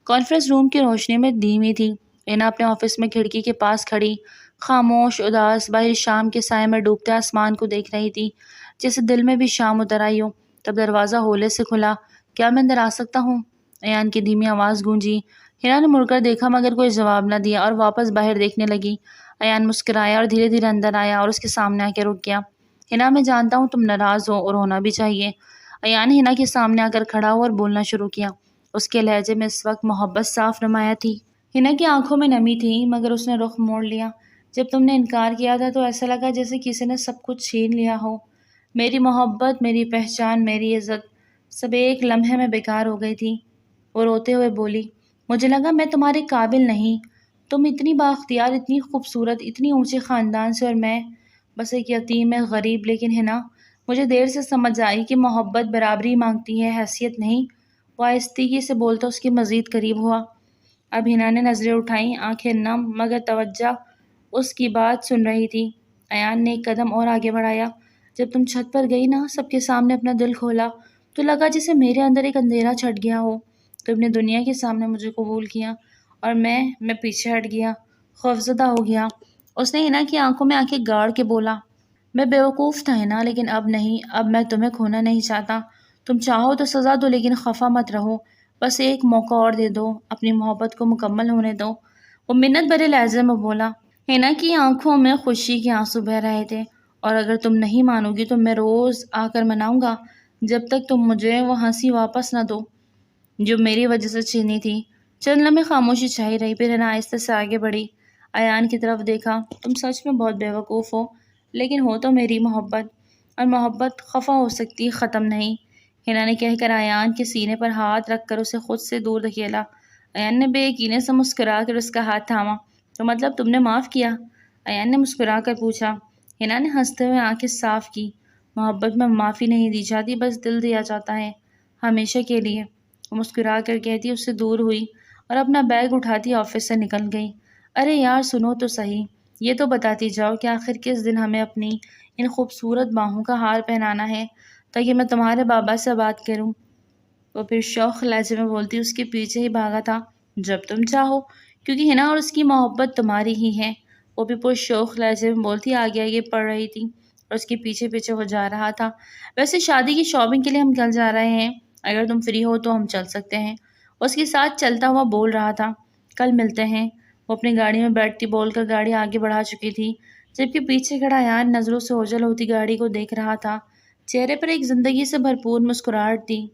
کانفرنس روم کی روشنی میں دھیمی تھی۔ اینا اپنے آفس میں کھڑکی کے پاس کھڑی، خاموش اداس باہر شام کے سائے میں ڈوبتے آسمان کو دیکھ رہی تھی، جیسے دل میں بھی شام اتر آئی ہو۔ تب دروازہ ہولے سے کھلا۔ کیا میں اندر آ سکتا ہوں؟ ایان کی دھیمی آواز گونجی۔ ہنا نے مڑ کر دیکھا مگر کوئی جواب نہ دیا، اور واپس باہر دیکھنے لگی۔ ایان مسکرایا اور دھیرے دھیرے اندر آیا اور اس کے سامنے آ کے رک گیا۔ ہنا میں جانتا ہوں تم ناراض ہو، اور ہونا بھی چاہیے۔ ایان ہنا کے سامنے آ کر کھڑا ہوا اور بولنا شروع کیا۔ اس کے لہجے میں اس وقت محبت صاف نمایاں تھی۔ ہنا کی آنکھوں میں نمی تھی، مگر اس نے رخ موڑ لیا۔ جب تم نے انکار کیا تھا تو ایسا لگا جیسے کسی نے سب کچھ چھین لیا ہو۔ میری محبت، میری پہچان، میری عزت، سب ایک لمحے میں بیکار ہو گئی تھی۔ وہ روتے ہوئے بولی، مجھے لگا میں تمہارے قابل نہیں۔ تم اتنی بااختیار، اتنی خوبصورت، اتنی اونچے خاندان سے، اور میں بس ایک یتیم، ایک غریب۔ لیکن ہنا، مجھے دیر سے سمجھ آئی کہ محبت برابری مانگتی ہے، حیثیت نہیں۔ وہ آہستگی سے بولتا اس کے مزید قریب ہوا۔ اب ہنا نے نظریں اٹھائیں، آنکھیں نم، مگر توجہ اس کی بات سن رہی تھی۔ ایان نے ایک قدم اور آگے بڑھایا۔ جب تم چھت پر گئی نا، سب کے سامنے اپنا دل کھولا، تو لگا جیسے میرے اندر ایک اندھیرا چھٹ گیا ہو۔ تم نے دنیا کے سامنے مجھے قبول کیا، اور میں پیچھے ہٹ گیا، خوفزدہ ہو گیا۔ اس نے ہنا کی آنکھوں میں آنکھیں گاڑ کے بولا، میں بیوقوف تھا ہنا، لیکن اب نہیں۔ اب میں تمہیں کھونا نہیں چاہتا۔ تم چاہو تو سزا دو، لیکن خفا مت رہو۔ بس ایک موقع اور دے دو، اپنی محبت کو مکمل ہونے دو۔ وہ منت بھرے لہجے میں بولا۔ ہنا کی آنکھوں میں خوشی کے آنسو بہہ رہے تھے۔ اور اگر تم نہیں مانو گی تو میں روز آ کر مناؤں گا، جب تک تم مجھے وہ ہنسی واپس نہ دو جو میری وجہ سے چھینی تھی۔ چند لمحے خاموشی چھائی رہی، پھر ہنا آہستہ سے آگے بڑھی، ایان کی طرف دیکھا۔ تم سچ میں بہت بیوقوف ہو، لیکن ہو تو میری محبت، اور محبت خفا ہو سکتی، ختم نہیں۔ ہنا نے کہہ کر ایان کے سینے پر ہاتھ رکھ کر اسے خود سے دور دھکیلا۔ ایان نے بے یقینی سے مسکرا کر اس کا ہاتھ تھاما۔ تو مطلب تم نے معاف کیا؟ ایان نے مسکرا کر پوچھا۔ ہنا نے ہنستے ہوئے آنکھیں صاف کی۔ محبت میں معافی نہیں دی جاتی، بس دل دیا جاتا ہے، ہمیشہ کے لیے۔ وہ مسکرا کر کہتی اس سے دور ہوئی، اور اپنا بیگ اٹھاتی آفس سے نکل گئی۔ ارے یار سنو تو صحیح، یہ تو بتاتی جاؤ کہ آخر کس دن ہمیں اپنی ان خوبصورت باہوں کا ہار پہنانا ہے، تاکہ میں تمہارے بابا سے بات کروں۔ وہ پھر شوق لہجے میں بولتی اس کے پیچھے ہی بھاگا تھا، جب تم چاہو، کیونکہ ہنا اور اس کی محبت تمہاری ہی ہے۔ وہ بھی پرشوق لہجے میں بولتی آگے آگے پڑھ رہی تھی، اور اس کے پیچھے پیچھے وہ جا رہا تھا۔ ویسے شادی کی شاپنگ کے لیے ہم کل جا رہے ہیں، اگر تم فری ہو تو ہم چل سکتے ہیں۔ اس کے ساتھ چلتا ہوا بول رہا تھا، کل ملتے ہیں۔ وہ اپنی گاڑی میں بیٹھتی بول کر گاڑی آگے بڑھا چکی تھی، جبکہ پیچھے کھڑا ایان نظروں سے اوجھل ہوتی گاڑی کو دیکھ رہا تھا۔ چہرے پر ایک زندگی سے بھرپور مسکراہٹ تھی۔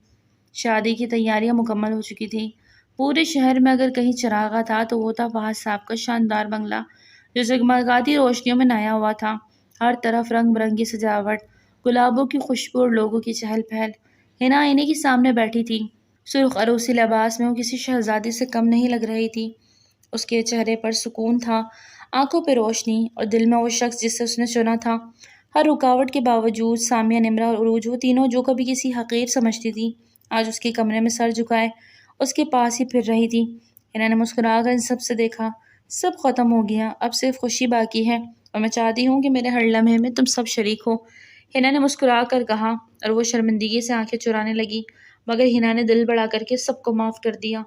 شادی کی تیاریاں مکمل ہو چکی تھی۔ پورے شہر میں اگر کہیں چراغا تھا تو وہ تھا فہد صاحب کا شاندار بنگلہ، جو جگمگاتی روشنیوں میں نایا ہوا تھا۔ ہر طرف رنگ برنگی سجاوٹ گلابوں کی خوشبو اور لوگوں کی چہل پہل۔ ہنا آئینے کے سامنے بیٹھی تھی، سرخ عروسی لباس میں وہ کسی شہزادی سے کم نہیں لگ رہی تھی۔ اس کے چہرے پر سکون تھا، آنکھوں پہ روشنی، اور دل میں وہ شخص جسے اس نے چنا تھا۔ ہر رکاوٹ کے باوجود سامیہ، نمرہ اور عروج، وہ تینوں جو کبھی کسی حقیر سمجھتی تھی، آج اس کے کمرے میں سر جھکائے اس کے پاس ہی پھر رہی تھی۔ ہنا نے مسکرا کر ان سب سے دیکھا۔ سب ختم ہو گیا، اب صرف خوشی باقی ہے، اور میں چاہتی ہوں کہ میرے ہر لمحے میں تم سب شریک ہو، ہنا نے مسکرا کر کہا، اور وہ شرمندگی سے آنکھیں چرانے لگی، مگر ہنا نے دل بڑا کر کے سب کو معاف کر دیا۔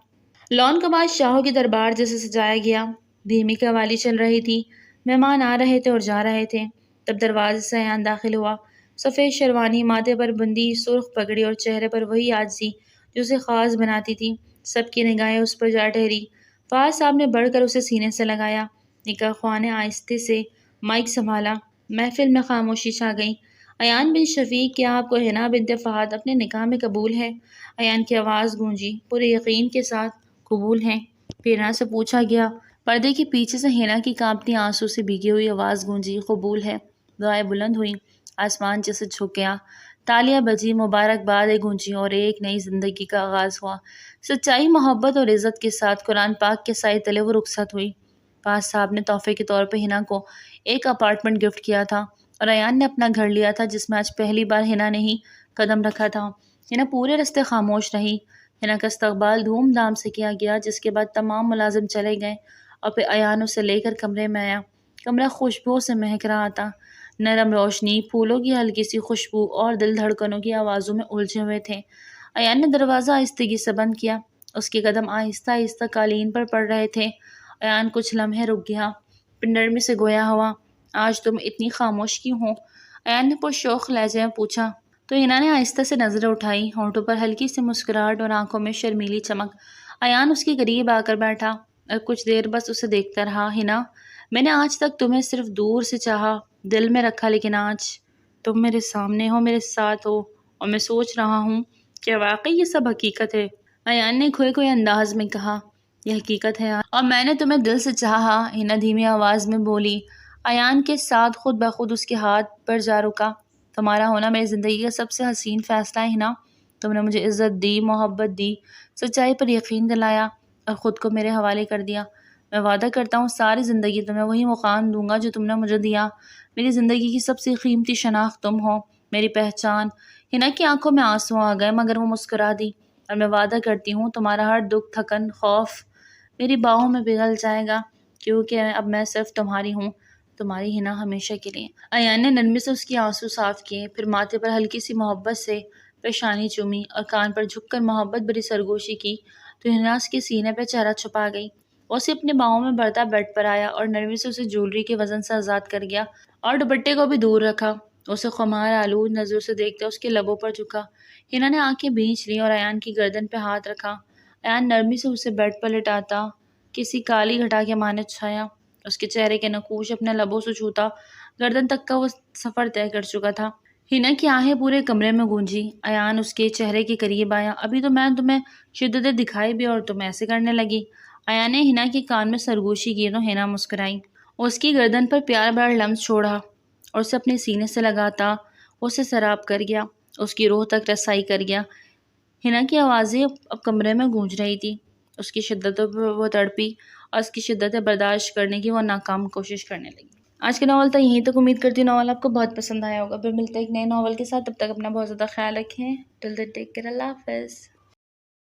لان کے بعد شاہوں کی دربار جیسے سجایا گیا، دھیمی قوالی چل رہی تھی، مہمان آ رہے تھے اور جا رہے تھے۔ تب دروازے سے ایان داخل ہوا، سفید شیروانی، ماتھے پر بندی سرخ پگڑی، اور چہرے پر وہی عاجزی جو اسے خاص بناتی تھی۔ سب کی نگاہیں اس پر جا ٹھہری۔ فواز صاحب نے بڑھ کر اسے سینے سے لگایا۔ نکاح خواہ نے آہستہ سے مائک سنبھالا۔ محفل میں خاموشی چھا گئی۔ ایان بن شفیق، کیا آپ کو ہنا بنت فہد اپنے نکاح میں قبول ہے؟ ایان کی آواز گونجی، پورے یقین کے ساتھ۔ قبول ہیں؟ پھر ہنا سے پوچھا گیا۔ پردے کے پیچھے سے ہنا کی کانپتی آنسوں سے بھیگی ہوئی آواز گونجی، قبول ہے۔ دعائیں بلند ہوئیں، آسمان جیسے جھک گیا، تالیاں بجی، مبارکبادیں گونجی، اور ایک نئی زندگی کا آغاز ہوا۔ سچائی، محبت اور عزت کے ساتھ قرآن پاک کے سائے تلے وہ رخصت ہوئی۔ فواز صاحب نے تحفے کے طور پہ ہنا کو ایک اپارٹمنٹ گفٹ کیا تھا، اور ایان نے اپنا گھر لیا تھا جس میں آج پہلی بار ہنا نے ہی قدم رکھا تھا۔ ہنا پورے راستے خاموش رہی۔ ہنا کا استقبال دھوم دھام سے کیا گیا، جس کے بعد تمام ملازم چلے گئے، اور پھر ایان اسے لے کر کمرے میں آیا۔ کمرہ خوشبو سے مہک رہا تھا، نرم روشنی، پھولوں کی ہلکی سی خوشبو، اور دل دھڑکنوں کی آوازوں میں الجھے ہوئے تھے۔ ایان نے دروازہ آہستگی سے بند کیا، اس کے قدم آہستہ آہستہ قالین پر پڑ رہے تھے۔ ایان کچھ لمحے رک گیا، پھر نرمی سے گویا ہوا، آج تم اتنی خاموش کیوں ہو؟ ایان نے پرشوق لہجے میں پوچھا، تو ہنا نے آہستہ سے نظریں اٹھائی، ہونٹوں پر ہلکی سی مسکراہٹ اور آنکھوں میں شرمیلی چمک۔ ایان اس کے قریب آ کر بیٹھا اور کچھ دیر بس اسے دیکھتا رہا۔ ہنا، میں نے آج تک تمہیں صرف دور سے چاہا، دل میں رکھا، لیکن آج تم میرے سامنے ہو، میرے ساتھ ہو، اور میں سوچ رہا ہوں کہ واقعی یہ سب حقیقت ہے۔ ایان نے کھوئے ہوئے انداز میں کہا، یہ حقیقت ہے اور میں نے تمہیں دل سے چاہا، ہنا دھیمی آواز میں بولی۔ ایان کے ساتھ خود بخود اس کے ہاتھ پر جا رکا۔ تمہارا ہونا میری زندگی کا سب سے حسین فیصلہ ہے ہنا، تم نے مجھے عزت دی، محبت دی، سچائی پر یقین دلایا، اور خود کو میرے حوالے کر دیا۔ میں وعدہ کرتا ہوں ساری زندگی تمہیں وہی مقام دوں گا جو تم نے مجھے دیا۔ میری زندگی کی سب سے قیمتی شناخت تم ہو، میری پہچان۔ ہنا کی آنکھوں میں آنسو آ گئے، مگر وہ مسکرا دی۔ اور میں وعدہ کرتی ہوں تمہارا ہر دکھ، تھکن، خوف میری باہوں میں پگھل جائے گا، کیونکہ اب میں صرف تمہاری ہوں، تمہاری ہنا ہمیشہ کے لیے۔ ایان نے نرمی سے اس کی آنسو صاف کیے، پھر ماتھے پر ہلکی سی محبت سے پیشانی چومی، اور کان پر جھک کر محبت بھری سرگوشی کی، تو ہنا اس کے سینے پہ چہرہ چھپا گئی۔ وہ اسے اپنے باہوں میں بھرتا بیڈ پر آیا اور نرمی سے اسے جولری کے وزن سے آزاد کر گیا، اور دوپٹے کو بھی دور رکھا۔ اسے خمار آلود نظروں سے دیکھتے اس کے لبوں پر جھکا۔ ہنا نے آنکھیں بھینچ لی اور ایان کی گردن پہ ہاتھ رکھا۔ ایان نرمی سے اسے بیڈ پر لٹاتا کسی کالی گھٹا کے مانند چھایا، اس کے چہرے کے نقوش اپنے لبوں سے چھوتا، گردن تک کا وہ سفر طے کر چکا تھا۔ ہنا کی آہیں پورے کمرے میں گونجی۔ ایان اس کے چہرے کے قریب آیا، ابھی تو میں تمہیں شدتیں دکھائی بھی اور تم ایسے کرنے لگی۔ ایان نے ہنا کے کان میں سرگوشی کی تو ہنا مسکرائی، اس کی گردن پر پیار بھرا لمس چھوڑا اور اسے اپنے سینے سے لگاتا اسے سراب کر گیا، اس کی روح تک رسائی کر گیا۔ ہنا کی آوازیں اب کمرے میں گونج رہی تھی، اس کی شدتوں پر وہ تڑپی، اور اس کی شدتیں برداشت کرنے کی وہ ناکام کوشش کرنے لگی۔ آج کا ناول تھا یہیں تک، امید کرتی ہوں ناول آپ کو بہت پسند آیا ہوگا۔ پھر ملتے ہیں ایک نئے ناول کے ساتھ، تب تک اپنا بہت زیادہ خیال رکھیں۔ ٹل دین ٹیک کیئر، اللہ حافظ۔